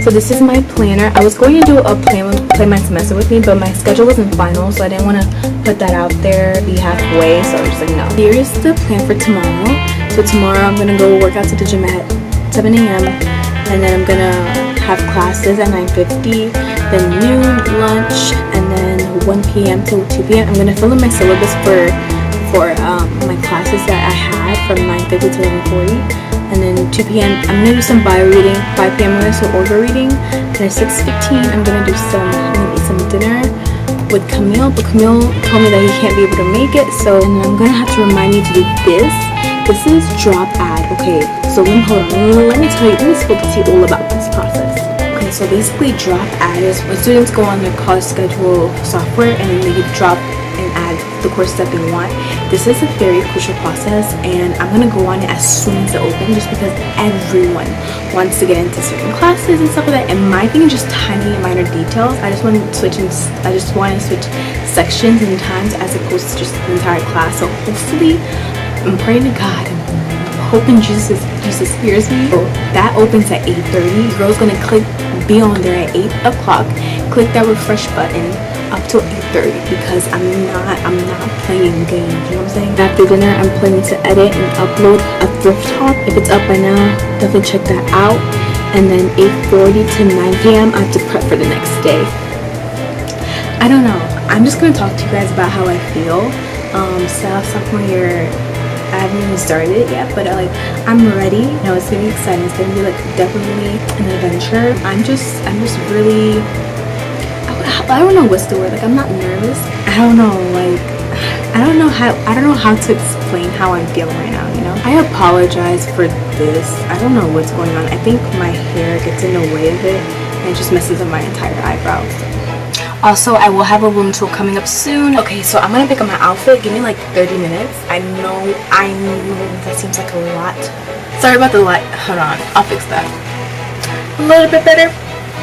So this is my planner. I was going to do a plan my semester with me, but my schedule wasn't final, so I didn't want to put that out there, be halfway, so I was just like, no. Here is the plan for tomorrow. So tomorrow I'm going to go work out to the gym at 7 a.m. and then I'm going to have classes at 9:50, then noon, lunch, and then 1 p.m. to 2 p.m. I'm going to fill in my syllabus for my classes that I had from 9:50 to 11:40. And then 2 p.m. I'm gonna do some bio reading. 5 p.m. I'm gonna do some order reading. And at 6:15 I'm gonna eat some dinner with Camille. But Camille told me that he can't be able to make it, so and I'm gonna have to remind me to do this. This is drop ad. Okay, so hold on. Let me tell you. Let me spill the tea all about this process. Okay, so basically drop ad is when students go on their college schedule software and then they drop and add the courses that they want. This is a very crucial process, and I'm gonna go on it as soon as it opens, just because everyone wants to get into certain classes and stuff like that. And my thing is just tiny minor details. I just want to switch sections and times as opposed to just the entire class. So hopefully, I'm praying to God and hoping Jesus hears me. So that opens at 8:30. Girl's gonna be on there at 8 o'clock. Click that refresh button up till 8:30 because I'm not playing games, you know what I'm saying? After dinner, I'm planning to edit and upload a thrift talk. If it's up by now, definitely check that out. And then 8:40 to 9 p.m. I have to prep for the next day. I don't know. I'm just gonna talk to you guys about how I feel. Sophomore year, I haven't even started it yet, but I'm ready. You know, it's gonna be exciting. It's gonna be definitely an adventure. I'm just really. I don't know what's the word. I'm not nervous. I don't know. I don't know how to explain how I'm feeling right now. You know. I apologize for this. I don't know what's going on. I think my hair gets in the way of it, and it just messes up my entire eyebrows. Also, I will have a room tour coming up soon. Okay, so I'm gonna pick up my outfit. Give me 30 minutes. I know that seems like a lot. Sorry about the light. Hold on, I'll fix that. A little bit better.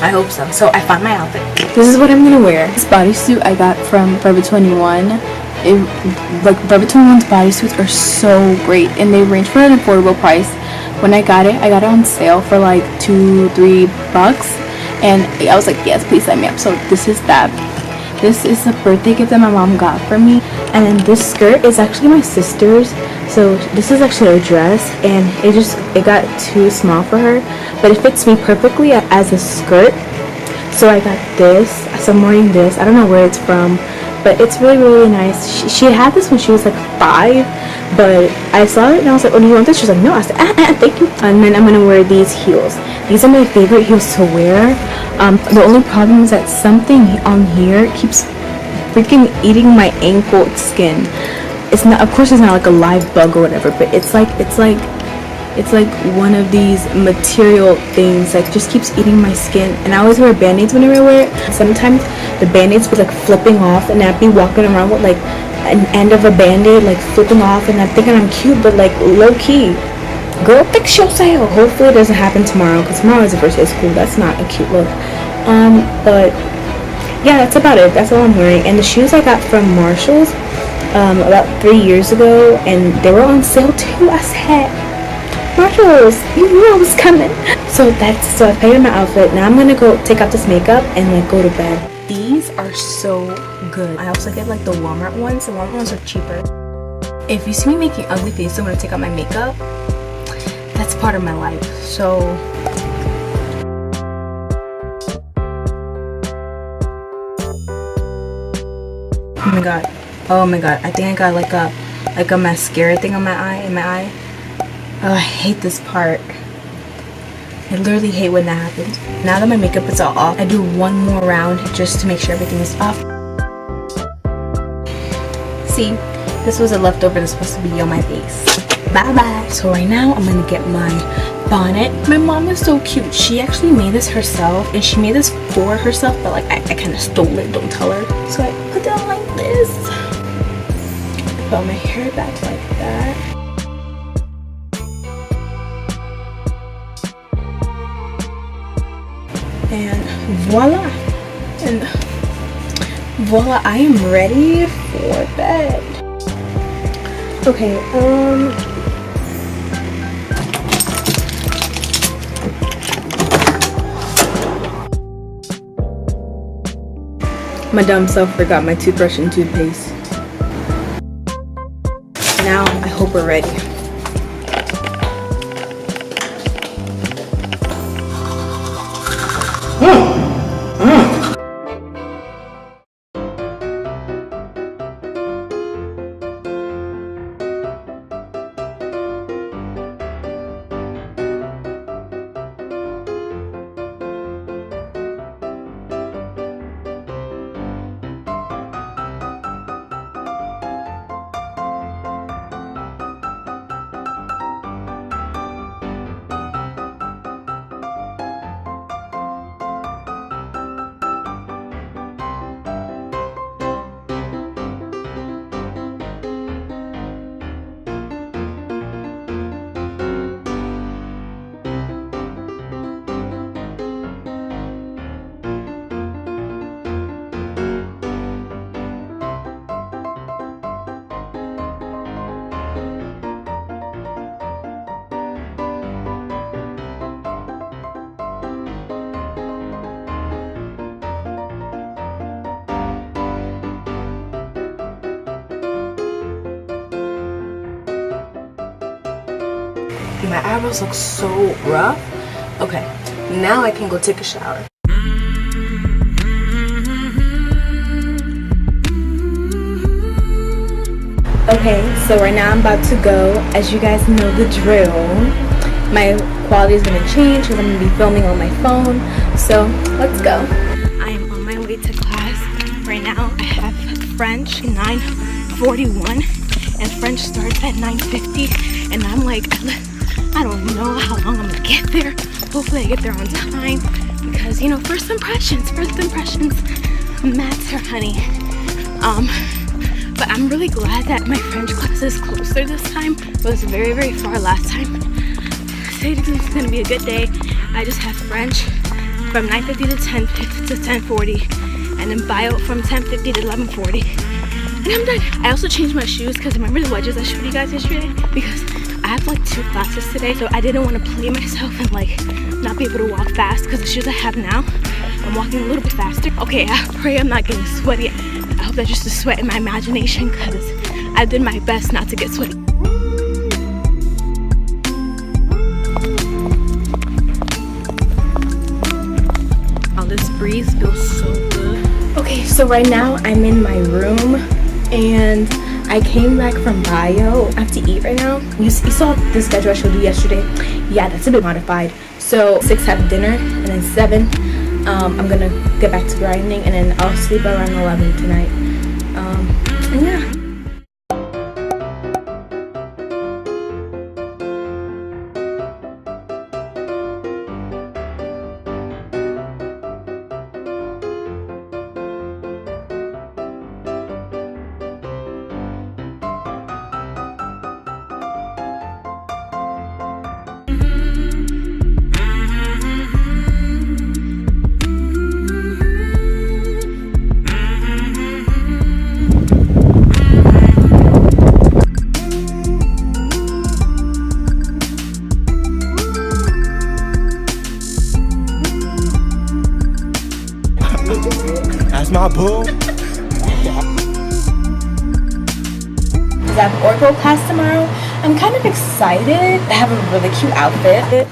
I hope so. So I found my outfit. This is what I'm gonna wear. This bodysuit I got from Forever 21. Forever 21's bodysuits are so great, and they range for an affordable price. When I got it on sale for $2-3, and I was like, yes, please sign me up. So this is that. This is a birthday gift that my mom got for me, and then this skirt is actually my sister's. So this is actually a dress, and it got too small for her, but it fits me perfectly as a skirt. So I got this. So I'm wearing this. I don't know where it's from, but it's really, really nice. She had this when she was 5, but I saw it and I was like, oh, do you want this? She was like, no. I said, thank you. And then I'm gonna wear these heels. These are my favorite heels to wear. The only problem is that something on here keeps freaking eating my ankle skin. It's not, of course, it's not a live bug or whatever, but it's like one of these material things just keeps eating my skin. And I always wear band-aids whenever I wear it. Sometimes the band-aids would flipping off, and I'd be walking around with an end of a band-aid flipping off, and I'm thinking I'm cute, but low-key, girl, fix yourself. Hopefully it doesn't happen tomorrow, because tomorrow is the first day of school. That's not a cute look. But yeah, that's about it. That's all I'm wearing. And the shoes I got from Marshall's about 3 years ago, and they were on sale too. I said, Marshalls, you knew I was coming. So I paid in my outfit. Now I'm gonna go take out this makeup and go to bed. These are so good. I also get the Walmart ones. The Walmart ones are cheaper. If you see me making ugly faces when I take out my makeup, that's part of my life. So oh my god, I think I got a mascara thing on my eye. Oh, I hate this part. I literally hate when that happens. Now that my makeup is all off, I do one more round just to make sure everything is off. See, this was a leftover that's supposed to be on my face. Bye bye. So right now I'm gonna get my bonnet. My mom is so cute. She actually made this herself, and she made this for herself, but I kind of stole it. Don't tell her. So I put it on like this. Put my hair back like that. And voila. And voila, I am ready for bed. Okay, My dumb self forgot my toothbrush and toothpaste. Now I hope we're ready. My eyebrows look so rough. Okay, now I can go take a shower. Okay, so right now I'm about to go. As you guys know the drill, my quality is going to change because I'm going to be filming on my phone. So let's go. I am on my way to class. Right now I have French 9:41 and French starts at 9:50, and I'm like, I don't know how long I'm gonna get there. Hopefully I get there on time because, you know, first impressions, maths are honey. But I'm really glad that my French class is closer this time. It was very, very far last time. Today is gonna be a good day. I just have French from 9:50 to 10:50 to 10:40, and then bio from 10:50 to 11:40. And I'm done. I also changed my shoes because remember the wedges I showed you guys yesterday? Because I have like 2 classes today, so I didn't want to play myself and like not be able to walk fast because the shoes I have now, I'm walking a little bit faster. Okay, I pray I'm not getting sweaty. I hope that's just a sweat in my imagination because I did my best not to get sweaty. Oh, this breeze feels so good. Okay, so right now I'm in my room and I came back from bio. I have to eat right now. You saw the schedule I showed you yesterday. Yeah, that's a bit modified. So 6 have dinner, and then 7 I'm gonna get back to grinding, and then I'll sleep around 11 tonight. And yeah. That's my boo. I have ortho class tomorrow. I'm kind of excited. I have a really cute outfit.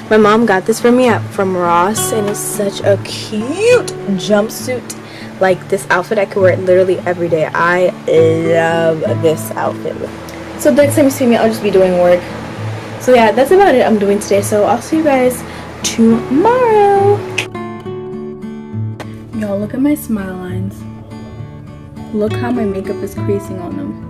My mom got this for me from Ross, and it's such a cute jumpsuit. Like this outfit, I could wear it literally every day. I love this outfit. So the next time you see me, I'll just be doing work. So yeah, that's about it I'm doing today. So I'll see you guys tomorrow. Y'all, look at my smile lines. Look how my makeup is creasing on them.